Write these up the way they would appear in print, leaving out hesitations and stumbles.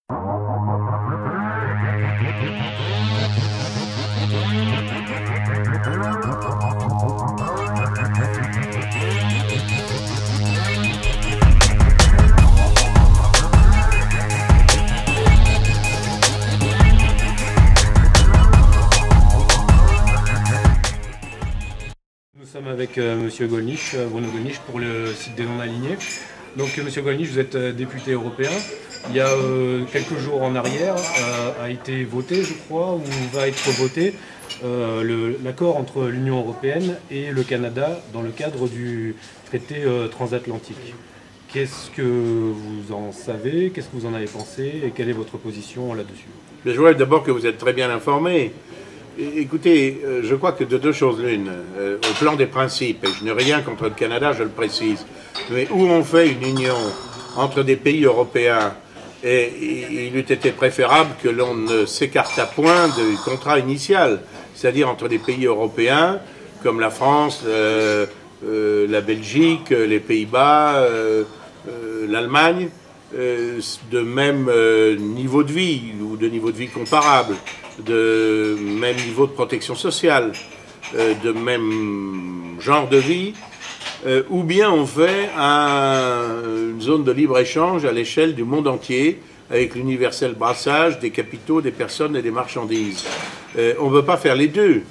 Nous sommes avec Monsieur Gollnisch, Bruno Gollnisch, pour le site des non-alignés. Donc Monsieur Gollnisch, vous êtes député européen. Il y a quelques jours en arrière a été voté, je crois, ou va être voté l'accord entre l'Union européenne et le Canada dans le cadre du traité transatlantique. Qu'est-ce que vous en savez? Qu'est-ce que vous en avez pensé? Et quelle est votre position là-dessus? Je vois d'abord que vous êtes très bien informé. Écoutez, je crois que de deux choses l'une, au plan des principes, et je n'ai rien contre le Canada, je le précise, mais où on fait une union entre des pays européens, et il eût été préférable que l'on ne s'écartât point du contrat initial, c'est-à-dire entre des pays européens comme la France, la Belgique, les Pays-Bas, l'Allemagne, de même niveau de vie ou de niveau de vie comparable, de même niveau de protection sociale, de même genre de vie, ou bien on fait une zone de libre-échange à l'échelle du monde entier, avec l'universel brassage des capitaux, des personnes et des marchandises. On ne veut pas faire les deux.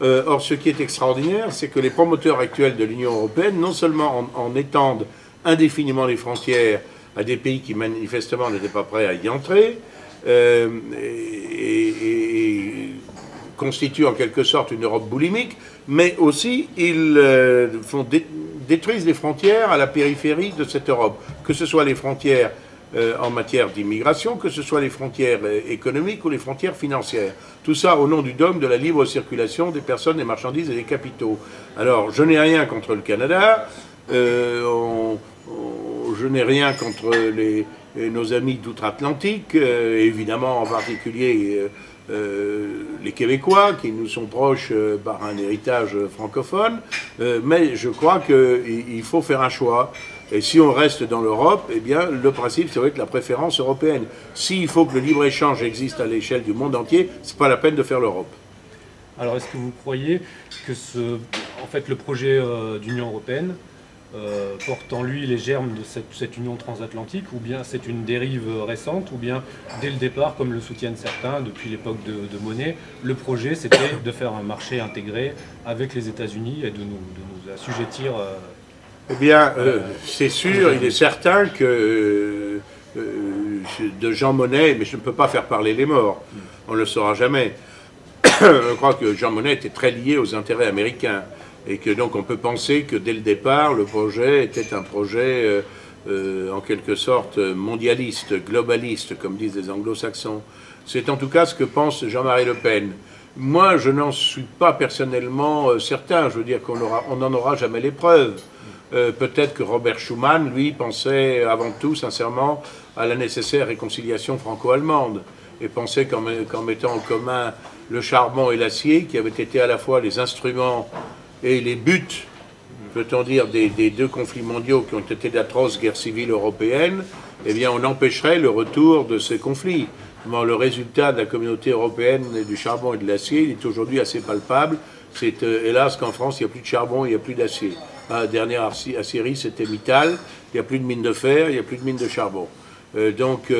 Or, ce qui est extraordinaire, c'est que les promoteurs actuels de l'Union européenne, non seulement en étendent indéfiniment les frontières à des pays qui manifestement n'étaient pas prêts à y entrer, et constituent en quelque sorte une Europe boulimique, mais aussi ils détruisent les frontières à la périphérie de cette Europe, que ce soit les frontières en matière d'immigration, que ce soit les frontières économiques ou les frontières financières. Tout ça au nom du dogme de la libre circulation des personnes, des marchandises et des capitaux. Alors, je n'ai rien contre le Canada, je n'ai rien contre nos amis d'outre-Atlantique, évidemment en particulier les Québécois qui nous sont proches par un héritage francophone, mais je crois qu'il faut faire un choix. Et si on reste dans l'Europe, eh bien, le principe, ça va être la préférence européenne. S'il faut que le libre-échange existe à l'échelle du monde entier, c'est pas la peine de faire l'Europe. Alors, est-ce que vous croyez que en fait, le projet d'Union européenne porte en lui les germes de cette union transatlantique, ou bien c'est une dérive récente, ou bien dès le départ, comme le soutiennent certains depuis l'époque de Monnet, le projet c'était de faire un marché intégré avec les États-Unis et de nous assujettir. Eh bien, c'est sûr, il est certain que de Jean Monnet, mais je ne peux pas faire parler les morts, on ne le saura jamais. Je crois que Jean Monnet était très lié aux intérêts américains. Et que donc on peut penser que dès le départ, le projet était un projet en quelque sorte mondialiste, globaliste, comme disent les anglo-saxons. C'est en tout cas ce que pense Jean-Marie Le Pen. Moi, je n'en suis pas personnellement certain. Je veux dire qu'on n'en aura jamais les preuves. Peut-être que Robert Schuman, lui, pensait avant tout, sincèrement, à la nécessaire réconciliation franco-allemande. Et pensait qu'en mettant en commun le charbon et l'acier, qui avaient été à la fois les instruments et les buts, peut-on dire, des deux conflits mondiaux qui ont été d'atroces guerres civiles européennes, eh bien on empêcherait le retour de ces conflits. Le résultat de la communauté européenne du charbon et de l'acier est aujourd'hui assez palpable. C'est hélas qu'en France, il n'y a plus de charbon, il n'y a plus d'acier. La dernière acierie, c'était Mittal. Il n'y a plus de mines de fer, il n'y a plus de mines de charbon. Donc,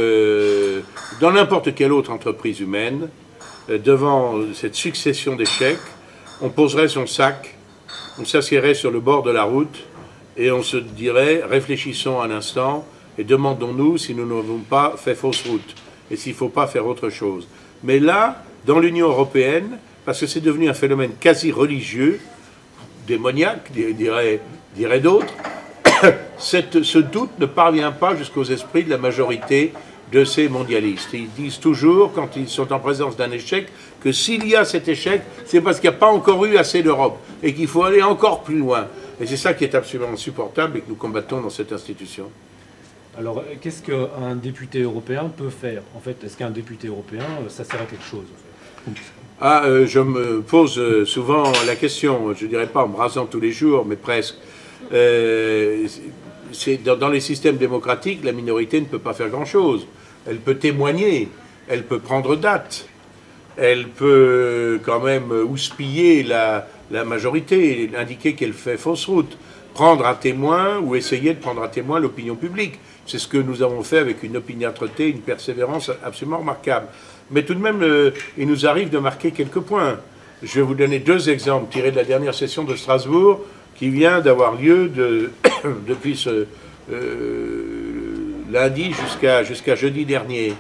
dans n'importe quelle autre entreprise humaine, devant cette succession d'échecs, on poserait son sac, on s'assiérait sur le bord de la route et on se dirait, réfléchissons un instant et demandons-nous si nous n'avons pas fait fausse route et s'il ne faut pas faire autre chose. Mais là, dans l'Union européenne, parce que c'est devenu un phénomène quasi religieux, démoniaque, dirait d'autres, ce doute ne parvient pas jusqu'aux esprits de la majorité de ces mondialistes. Ils disent toujours, quand ils sont en présence d'un échec, que s'il y a cet échec, c'est parce qu'il n'y a pas encore eu assez d'Europe et qu'il faut aller encore plus loin. Et c'est ça qui est absolument insupportable et que nous combattons dans cette institution. Alors, qu'est-ce qu'un député européen peut faire? En fait, est-ce qu'un député européen, ça sert à quelque chose en fait? Je me pose souvent la question, je ne dirais pas en me rasant tous les jours, mais presque. Dans les systèmes démocratiques, la minorité ne peut pas faire grand-chose. elle peut témoigner, elle peut prendre date, elle peut quand même houspiller la majorité, indiquer qu'elle fait fausse route, prendre à témoin ou essayer de prendre à témoin l'opinion publique. C'est ce que nous avons fait avec une opiniâtreté, une persévérance absolument remarquable. Mais tout de même, il nous arrive de marquer quelques points. Je vais vous donner 2 exemples tirés de la dernière session de Strasbourg qui vient d'avoir lieu depuis ce lundi jusqu'à jeudi dernier.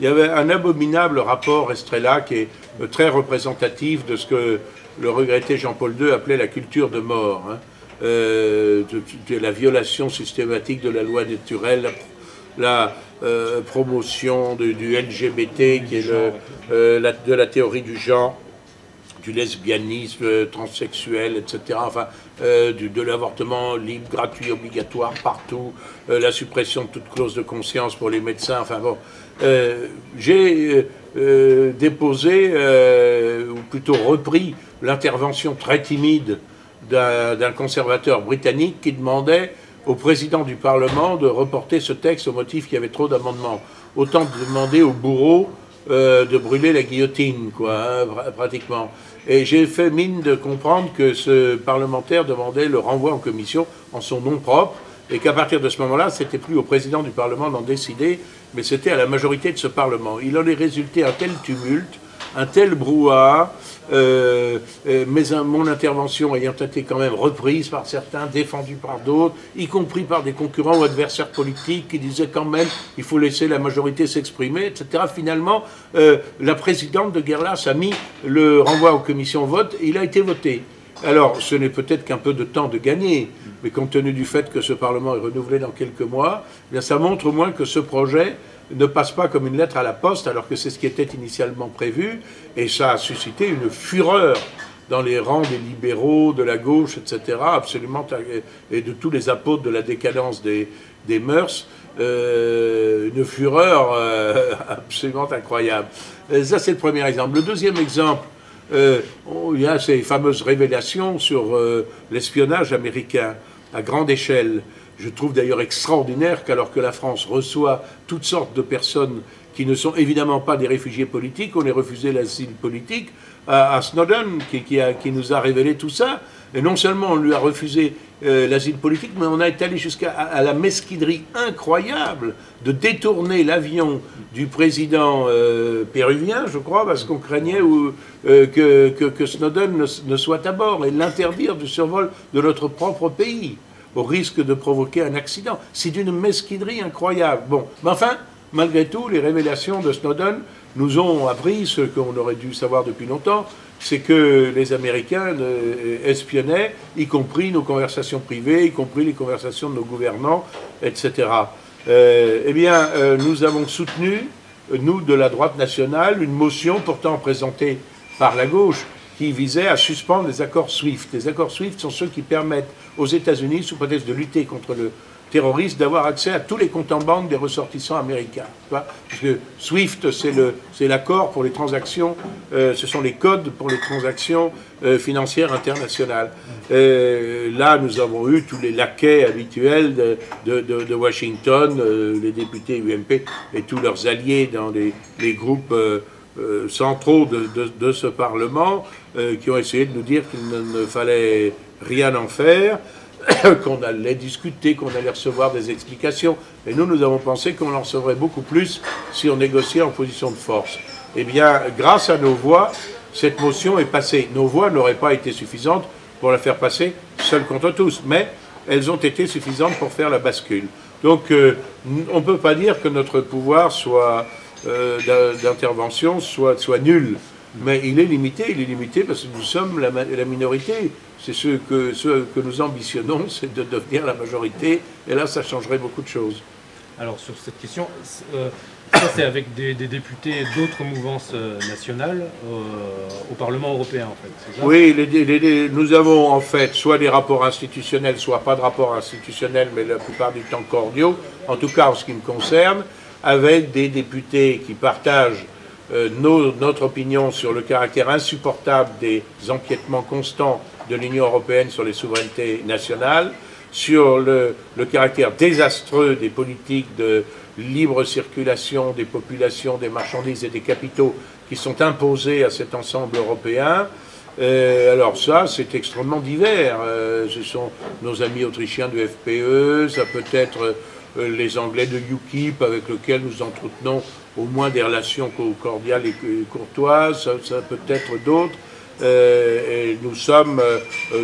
Il y avait un abominable rapport Estrella qui est très représentatif de ce que le regretté Jean-Paul II appelait la culture de mort, hein. De la violation systématique de la loi naturelle, la promotion du LGBT, qui est de la théorie du genre, du lesbianisme, transsexuel, etc. Enfin, de l'avortement libre, gratuit, obligatoire, partout, la suppression de toute clause de conscience pour les médecins. Enfin bon, j'ai déposé, ou plutôt repris, l'intervention très timide d'un conservateur britannique qui demandait au président du Parlement de reporter ce texte au motif qu'il y avait trop d'amendements. Autant demander au bourreau de brûler la guillotine, quoi, hein, pratiquement. Et j'ai fait mine de comprendre que ce parlementaire demandait le renvoi en commission en son nom propre, et qu'à partir de ce moment-là, c'était plus au président du Parlement d'en décider, mais c'était à la majorité de ce Parlement. Il en est résulté un tel tumulte, un tel brouhaha, mais mon intervention ayant été quand même reprise par certains, défendue par d'autres, y compris par des concurrents ou adversaires politiques qui disaient quand même il faut laisser la majorité s'exprimer, etc. Finalement, la présidente de Guerlas a mis le renvoi aux commissions vote et il a été voté. Alors, ce n'est peut-être qu'un peu de temps de gagner, mais compte tenu du fait que ce Parlement est renouvelé dans quelques mois, eh bien, ça montre au moins que ce projet ne passe pas comme une lettre à la poste, alors que c'est ce qui était initialement prévu, et ça a suscité une fureur dans les rangs des libéraux, de la gauche, etc., absolument, et de tous les apôtres de la décadence des mœurs, une fureur absolument incroyable. Ça, c'est le premier exemple. Le deuxième exemple, il y a ces fameuses révélations sur l'espionnage américain à grande échelle. Je trouve d'ailleurs extraordinaire qu'alors que la France reçoit toutes sortes de personnes qui ne sont évidemment pas des réfugiés politiques, on ait refusé l'asile politique à Snowden, qui nous a révélé tout ça. Et non seulement on lui a refusé l'asile politique, mais on a été allé jusqu'à la mesquinerie incroyable de détourner l'avion du président péruvien, je crois, parce qu'on craignait que Snowden ne soit à bord, et l'interdire du survol de notre propre pays, au risque de provoquer un accident. C'est d'une mesquinerie incroyable. Bon, mais enfin, malgré tout, les révélations de Snowden nous ont appris ce qu'on aurait dû savoir depuis longtemps, c'est que les Américains espionnaient, y compris nos conversations privées, y compris les conversations de nos gouvernants, etc. Eh bien, nous avons soutenu, nous, de la droite nationale, une motion pourtant présentée par la gauche, qui visait à suspendre les accords SWIFT. Les accords SWIFT sont ceux qui permettent aux États-Unis, sous prétexte de lutter contre le terrorisme, d'avoir accès à tous les comptes en banque des ressortissants américains. Parce que SWIFT, c'est l'accord pour les transactions, ce sont les codes pour les transactions financières internationales. Là, nous avons eu tous les laquais habituels de Washington, les députés UMP et tous leurs alliés dans les groupes centraux de ce Parlement, qui ont essayé de nous dire qu'il ne fallait rien en faire, qu'on allait discuter, qu'on allait recevoir des explications. Et nous avons pensé qu'on en recevrait beaucoup plus si on négociait en position de force. Eh bien, grâce à nos voix, cette motion est passée. Nos voix n'auraient pas été suffisantes pour la faire passer seule contre tous, mais elles ont été suffisantes pour faire la bascule. Donc, on ne peut pas dire que notre pouvoir d'intervention soit nul. Mais il est limité parce que nous sommes la minorité. C'est ce que nous ambitionnons, c'est de devenir la majorité, et là ça changerait beaucoup de choses. Alors sur cette question, ça c'est avec des députés d'autres mouvances nationales au Parlement européen en fait, c'est ça? Oui, nous avons en fait soit des rapports institutionnels, soit pas de rapports institutionnels, mais la plupart du temps cordiaux, en tout cas en ce qui me concerne, avec des députés qui partagent notre opinion sur le caractère insupportable des empiètements constants de l'Union européenne sur les souverainetés nationales, sur le caractère désastreux des politiques de libre circulation des populations, des marchandises et des capitaux qui sont imposées à cet ensemble européen. Alors ça, c'est extrêmement divers. Ce sont nos amis autrichiens du FPE, ça peut être les Anglais de UKIP avec lesquels nous entretenons au moins des relations cordiales et courtoises, ça peut être d'autres. Et nous sommes,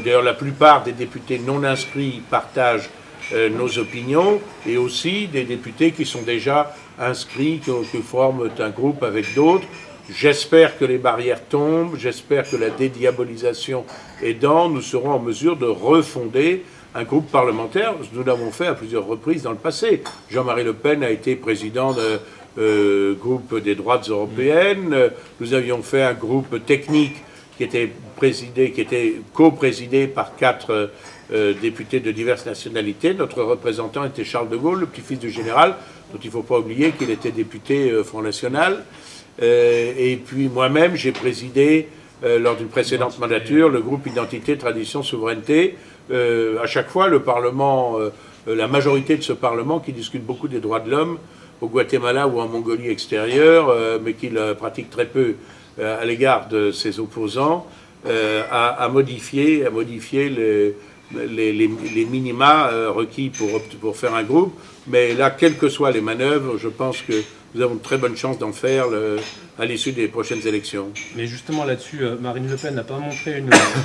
d'ailleurs la plupart des députés non inscrits partagent nos opinions, et aussi des députés qui sont déjà inscrits, qui forment un groupe avec d'autres. J'espère que les barrières tombent, j'espère que la dédiabolisation aidant, nous serons en mesure de refonder un groupe parlementaire. Nous l'avons fait à plusieurs reprises dans le passé. Jean-Marie Le Pen a été président de groupe des droites européennes. Nous avions fait un groupe technique qui était co-présidé par 4 députés de diverses nationalités. Notre représentant était Charles de Gaulle, le petit-fils du général, dont il ne faut pas oublier qu'il était député Front National. Et puis moi-même, j'ai présidé, lors d'une précédente mandature, le groupe Identité, Tradition, Souveraineté. À chaque fois, le Parlement, la majorité de ce Parlement, qui discute beaucoup des droits de l'homme, au Guatemala ou en Mongolie extérieure, mais qui le pratique très peu à l'égard de ses opposants, a modifié les minima requis pour faire un groupe. Mais là, quelles que soient les manœuvres, je pense que nous avons de très bonnes chances d'en faire à l'issue des prochaines élections. Mais justement là-dessus, Marine Le Pen n'a pas montré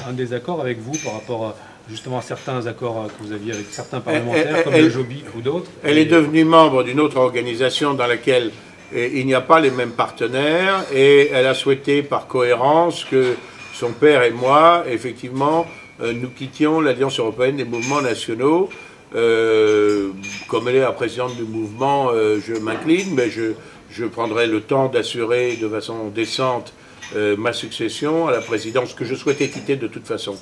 un désaccord avec vous par rapport justement à certains accords que vous aviez avec certains parlementaires, comme le Jobbik ou d'autres. Elle est devenue membre d'une autre organisation dans laquelle il n'y a pas les mêmes partenaires, et elle a souhaité par cohérence que son père et moi, effectivement, nous quittions l'Alliance européenne des mouvements nationaux. Comme elle est la présidente du mouvement, je m'incline, mais je prendrai le temps d'assurer de façon décente ma succession à la présidence, que je souhaitais quitter de toute façon,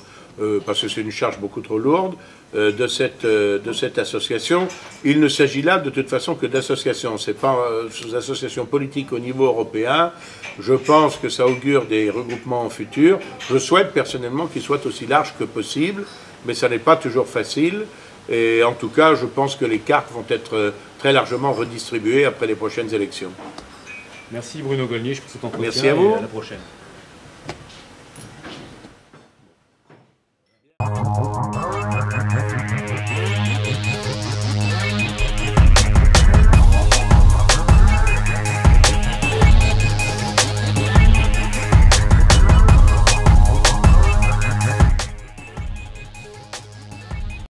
parce que c'est une charge beaucoup trop lourde de cette association. Il ne s'agit là de toute façon que d'associations, c'est pas sous associations politiques au niveau européen. Je pense que ça augure des regroupements futurs. Je souhaite personnellement qu'ils soient aussi larges que possible, mais ça n'est pas toujours facile. Et en tout cas, je pense que les cartes vont être très largement redistribuées après les prochaines élections. Merci Bruno Gollnisch pour cet entretien. Merci à vous. Et à la prochaine.